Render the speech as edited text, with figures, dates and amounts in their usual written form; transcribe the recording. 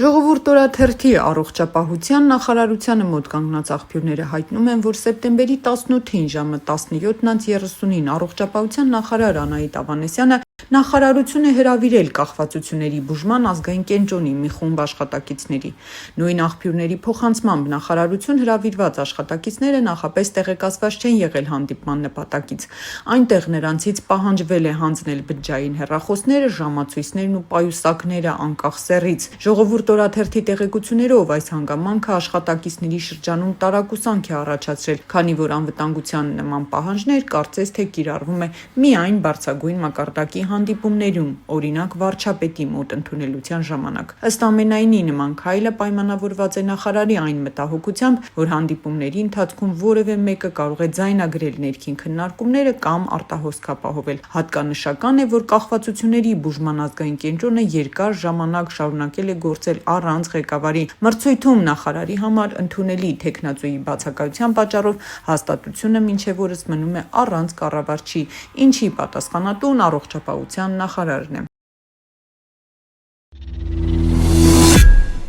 Ժողովուրդ օրաթերթի առողջապահության նախարարությանը մոտ կանգնած աղբյուրները հայտնում են, որ սեպտեմբերի 18-ին ժամը 17:30-ին առողջապահության նախարար Անահիտ Ավանեսյանը նախարարություն է հրավիրել կախվածությունների բուժման ազգային կենտրոնի մի խումբ աշխատակիցների։ Նույն աղբյուրների փոխանցմամբ նախարարություն հրավիրված աշխատակիցները նախապես տեղեկացված չեն եղել հանդիպման նպատակից։ Այնտեղ նրանցից պահանջվել է հանձնել բջջային հեռախոսները, ժամացույցներն ու պայուսակները անկախ սեռից։ Ժողովուրդ օրաթերթի տեղեկություններով այս հանգամանքը աշխատակիցների շրջանում տարակուսանք է առաջացրել, քանի որ անվտանգության նման պահանջներ կարծես թե կիրառվում է միայն բարձրագույն մակարդակի հանդիպումներում, օրինակ վարչապետի մոտ ընդունելության ժամանակ։ Ըստ ամենայնի, նման քայլը պայմանավորված է նախարարի այն մտահոգությամբ, որ հանդիպումների ընթացքում որևէ մեկը կարող է ձայնագրել ներքին քննարկումները կամ արտահոսք ապահովել։ Հատկանշական է, որ կախվածությունների բուժման ազգային կենտրոնը երկար ժամանակ շարունակել է գործել առանց ղեկավարի։ Մրցույթում նախարարի համար ընդունելի թեկնածուի բացակայության պատճառով հաստատությունը մինչև օրս մնում է առանց կառավարչի, ինչի պատասխանատուն առողջապահության նախարարն է։